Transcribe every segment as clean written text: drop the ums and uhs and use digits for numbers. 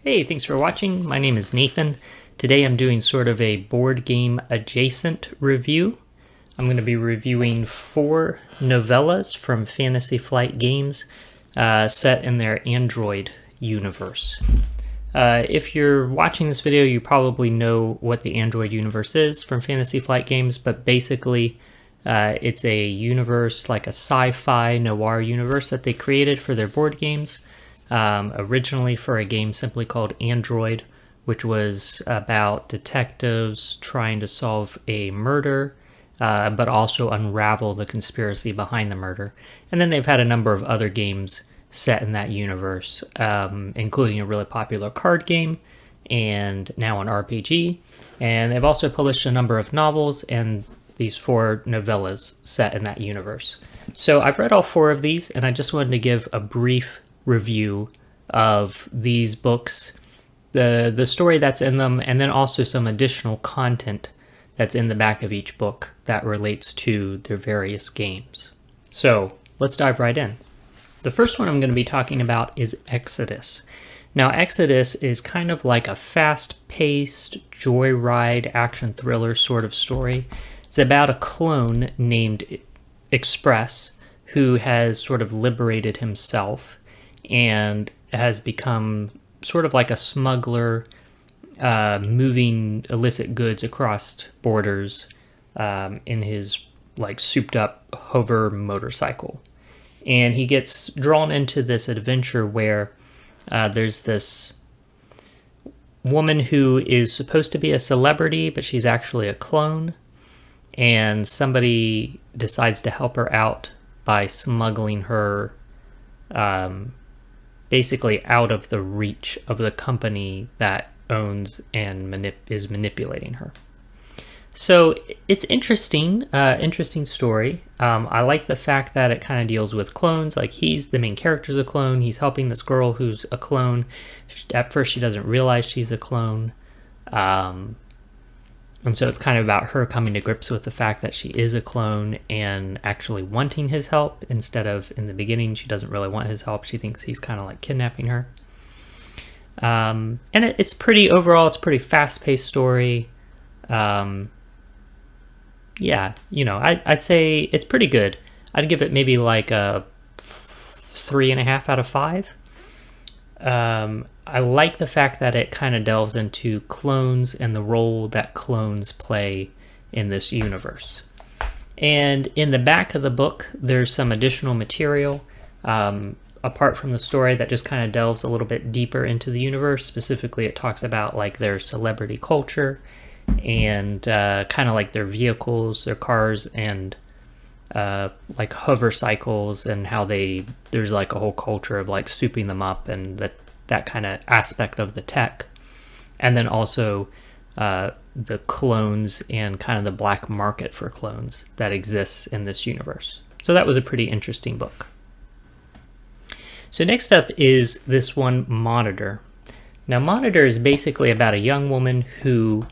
Hey, thanks for watching. My name is Nathan. Today I'm doing sort of a board game adjacent review. I'm going to be reviewing 4 novellas from Fantasy Flight Games set in their Android universe. If you're watching this video, you probably know what the Android universe is from Fantasy Flight Games, but basically it's a universe, like a sci-fi noir universe that they created for their board games. Originally for a game simply called Android, which was about detectives trying to solve a murder, but also unravel the conspiracy behind the murder. And then they've had a number of other games set in that universe, including a really popular card game and now an RPG. And they've also published a number of novels and these 4 novellas set in that universe. So I've read all 4 of these, and I just wanted to give a brief review of these books, the story that's in them, and then also some additional content that's in the back of each book that relates to their various games. So let's dive right in. The first one I'm going to be talking about is Exodus. Now, Exodus is kind of like a fast-paced joyride action thriller sort of story. It's about a clone named Express who has sort of liberated himself and has become sort of like a smuggler, moving illicit goods across borders in his like souped up hover motorcycle. And he gets drawn into this adventure where there's this woman who is supposed to be a celebrity, but she's actually a clone. And somebody decides to help her out by smuggling her basically out of the reach of the company that owns and is manipulating her. So it's interesting, interesting story. I like the fact that it kind of deals with clones. Like, he's the main character's a clone. He's helping this girl who's a clone. At first, she doesn't realize she's a clone. And so it's kind of about her coming to grips with the fact that she is a clone and actually wanting his help, instead of, in the beginning, she doesn't really want his help. She thinks he's kind of like kidnapping her. And it's pretty, overall, it's a pretty fast-paced story. Yeah, you know, I'd say it's pretty good. I'd give it maybe like a 3.5 out of 5. I like the fact that it kind of delves into clones and the role that clones play in this universe. And in the back of the book, there's some additional material, apart from the story, that just kind of delves a little bit deeper into the universe. Specifically, it talks about like their celebrity culture and kind of like their vehicles, their cars, and like hover cycles, and how there's like a whole culture of like souping them up, and that kind of aspect of the tech. And then also the clones and kind of the black market for clones that exists in this universe. So that was a pretty interesting book. So next up is this one, Monitor. Now, Monitor is basically about a young woman who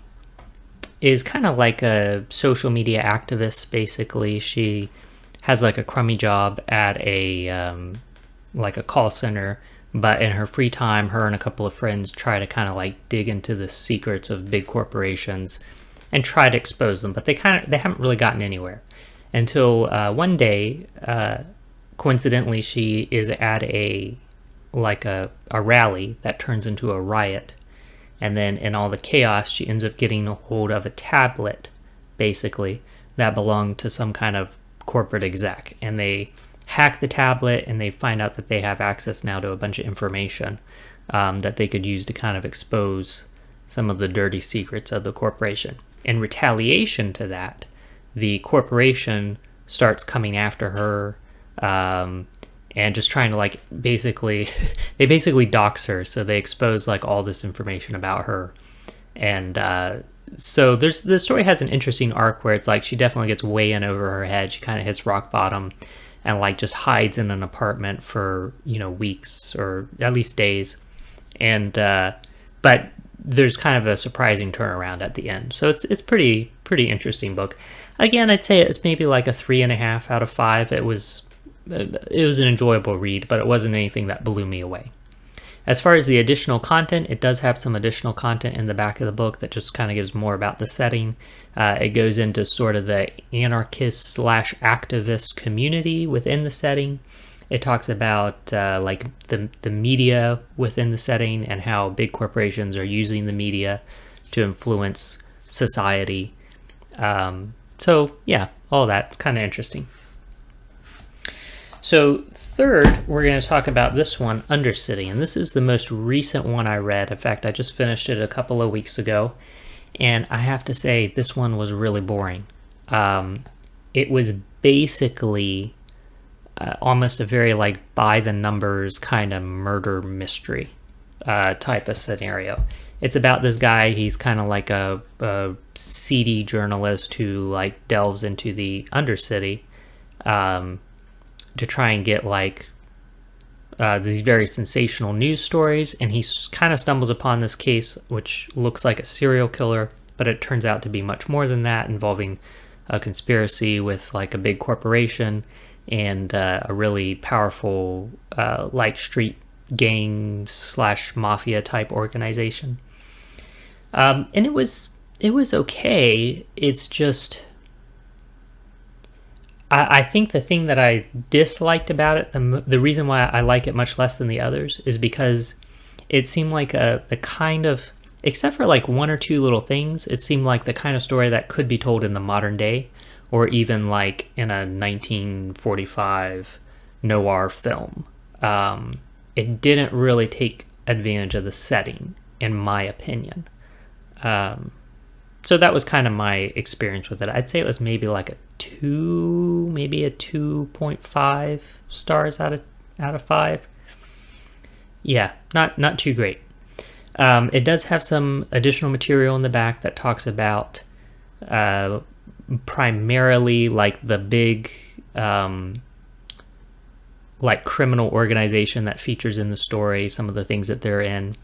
is kind of like a social media activist, basically. She has like a crummy job at a like a call center, but in her free time, her and a couple of friends try to kind of like dig into the secrets of big corporations and try to expose them, but they haven't really gotten anywhere until one day, coincidentally, she is at a rally that turns into a riot. And then in all the chaos, she ends up getting a hold of a tablet, basically, that belonged to some kind of corporate exec. And they hack the tablet, and they find out that they have access now to a bunch of information that they could use to kind of expose some of the dirty secrets of the corporation. In retaliation to that, the corporation starts coming after her, and just trying to like they basically dox her. So they expose like all this information about her. And so the story has an interesting arc where it's like she definitely gets way in over her head. She kind of hits rock bottom and like just hides in an apartment for, weeks or at least days. And but there's kind of a surprising turnaround at the end. So it's pretty interesting book. Again, I'd say it's maybe like a 3.5 out of 5. It was an enjoyable read, but it wasn't anything that blew me away. As far as the additional content, it does have some additional content in the back of the book that just kind of gives more about the setting. It goes into sort of the anarchist slash activist community within the setting. It talks about like the media within the setting and how big corporations are using the media to influence society. So yeah, all that's kind of interesting. So third, we're going to talk about this one, Undercity, and this is the most recent one I read. In fact, I just finished it a couple of weeks ago, and I have to say this one was really boring. It was basically almost a very like by the numbers kind of murder mystery type of scenario. It's about this guy. He's kind of like a seedy journalist who like delves into the Undercity to try and get like these very sensational news stories, and he kind of stumbles upon this case which looks like a serial killer, but it turns out to be much more than that, involving a conspiracy with like a big corporation and a really powerful like street gang slash mafia type organization. And it was okay. It's just I think the thing that I disliked about it, the reason why I like it much less than the others, is because it seemed like the kind of, except for like one or two little things, it seemed like the kind of story that could be told in the modern day, or even like in a 1945 noir film. It didn't really take advantage of the setting, in my opinion. So that was kind of my experience with it. I'd say it was maybe like a 2.5 stars out of 5. Yeah, not too great. It does have some additional material in the back that talks about primarily like the big like criminal organization that features in the story, some of the things that they're in.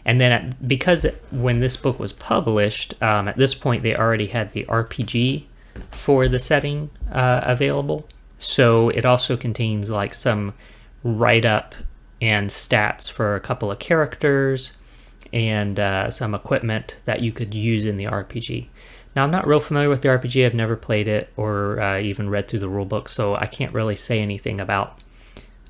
And then because when this book was published, at this point they already had the RPG for the setting available. So it also contains like some write-up and stats for a couple of characters and some equipment that you could use in the RPG. Now, I'm not real familiar with the RPG. I've never played it or even read through the rulebook, so I can't really say anything about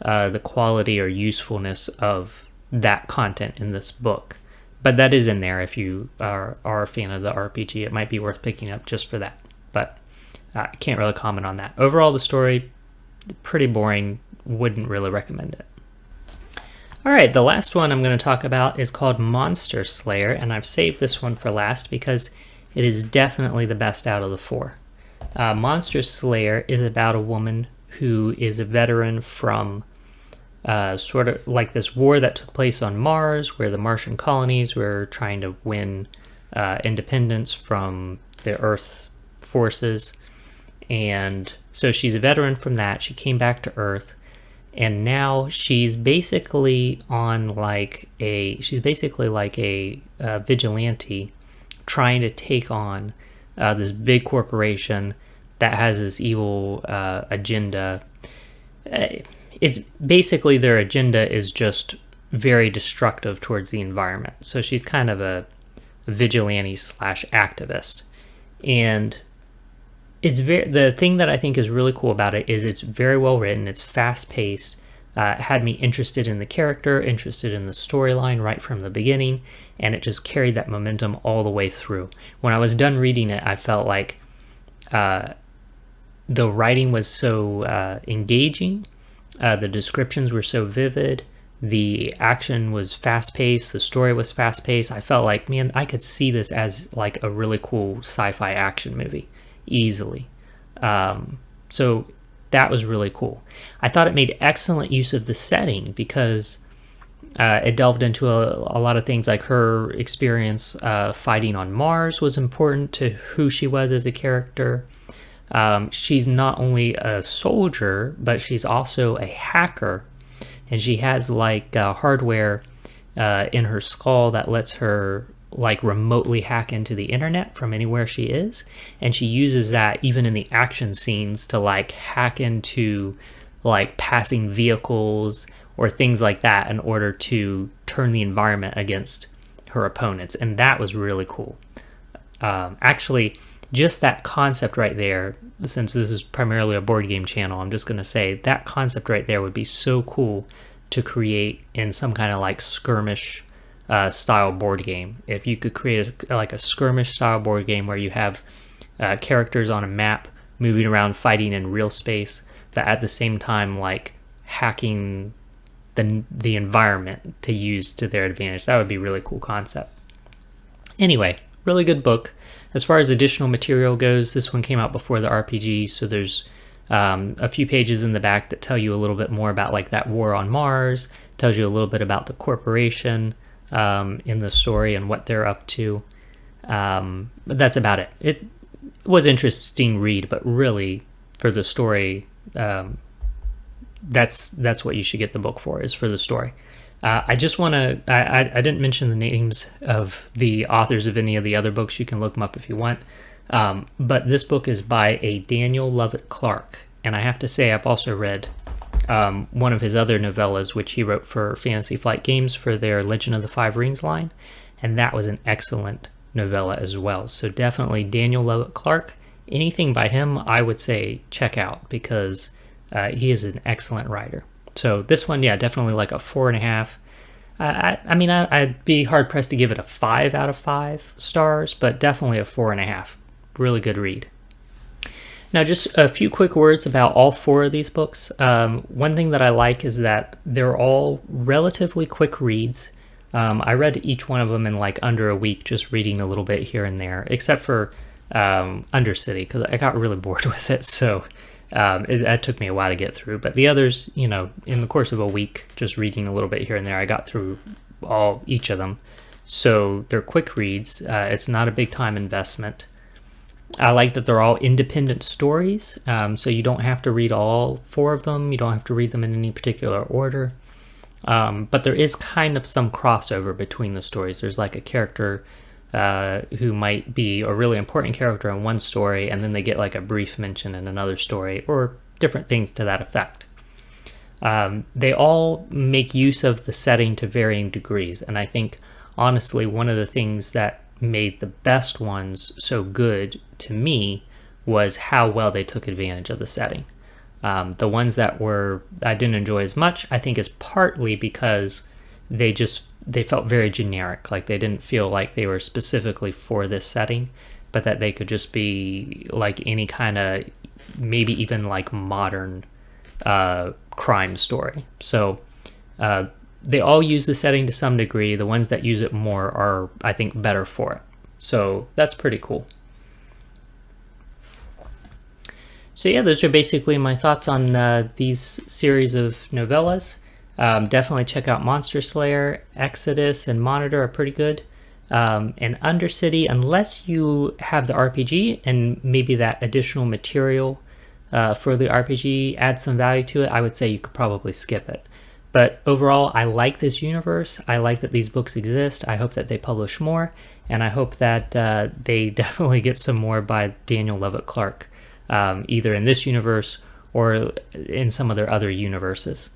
the quality or usefulness of that content in this book. But that is in there if you are a fan of the RPG. It might be worth picking up just for that. But I can't really comment on that. Overall, the story, pretty boring. Wouldn't really recommend it. All right, the last one I'm going to talk about is called Monster Slayer, and I've saved this one for last because it is definitely the best out of the 4. Monster Slayer is about a woman who is a veteran from sort of like this war that took place on Mars, where the Martian colonies were trying to win independence from the Earth forces. And so she's a veteran from that. She came back to Earth, and now she's basically like a vigilante trying to take on this big corporation that has this evil agenda. It's basically their agenda is just very destructive towards the environment. So she's kind of a vigilante slash activist. And it's the thing that I think is really cool about it is it's very well written. It's fast paced. It had me interested in the character, interested in the storyline right from the beginning, and it just carried that momentum all the way through. When I was done reading it, I felt like the writing was so engaging, the descriptions were so vivid, the action was fast-paced, the story was fast-paced. I felt like, man, I could see this as like a really cool sci-fi action movie easily. So that was really cool. I thought it made excellent use of the setting because it delved into a lot of things, like her experience fighting on Mars was important to who she was as a character. She's not only a soldier, but she's also a hacker, and she has like hardware in her skull that lets her like remotely hack into the internet from anywhere she is, and she uses that even in the action scenes to like hack into like passing vehicles or things like that in order to turn the environment against her opponents. And that was really cool. Actually, just that concept right there, since this is primarily a board game channel, I'm just going to say that concept right there would be so cool to create in some kind of like skirmish style board game. If you could create like a skirmish style board game where you have characters on a map moving around fighting in real space, but at the same time like hacking the environment to use to their advantage. That would be a really cool concept. Anyway, really good book. As far as additional material goes, this one came out before the RPG, so there's a few pages in the back that tell you a little bit more about like that war on Mars, tells you a little bit about the corporation in the story and what they're up to. But that's about it. It was an interesting read, but really for the story, that's what you should get the book for, is for the story. I just want to, I didn't mention the names of the authors of any of the other books. You can look them up if you want. But this book is by a Daniel Lovett Clark. And I have to say, I've also read one of his other novellas, which he wrote for Fantasy Flight Games for their Legend of the Five Rings line. And that was an excellent novella as well. So definitely Daniel Lovett Clark. Anything by him, I would say check out, because he is an excellent writer. So this one, yeah, definitely like a 4.5. I mean, I'd be hard pressed to give it a 5 out of 5 stars, but definitely a 4.5. Really good read. Now, just a few quick words about all 4 of these books. One thing that I like is that they're all relatively quick reads. I read each one of them in like under a week, just reading a little bit here and there, except for Undercity, because I got really bored with it. So that took me a while to get through. But the others, you know, in the course of a week, just reading a little bit here and there, I got through each of them. So they're quick reads. It's not a big time investment. I like that they're all independent stories, so you don't have to read all 4 of them. You don't have to read them in any particular order. But there is kind of some crossover between the stories. There's like a character who might be a really important character in one story, and then they get like a brief mention in another story, or different things to that effect. They all make use of the setting to varying degrees, and I think, honestly, one of the things that made the best ones so good to me was how well they took advantage of the setting. The ones that I didn't enjoy as much, I think, is partly because they felt very generic, like they didn't feel like they were specifically for this setting, but that they could just be like any kind of, maybe even like modern crime story. So they all use the setting to some degree. The ones that use it more are, I think, better for it. So that's pretty cool. So yeah, those are basically my thoughts on these series of novellas. Definitely check out Monster Slayer, Exodus, and Monitor are pretty good. And Undercity, unless you have the RPG and maybe that additional material for the RPG adds some value to it, I would say you could probably skip it. But overall, I like this universe. I like that these books exist. I hope that they publish more, and I hope that they definitely get some more by Daniel Lovett Clark, either in this universe or in some of their other universes.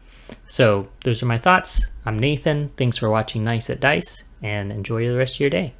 So those are my thoughts. I'm Nathan. Thanks for watching Nice at Dice, and enjoy the rest of your day.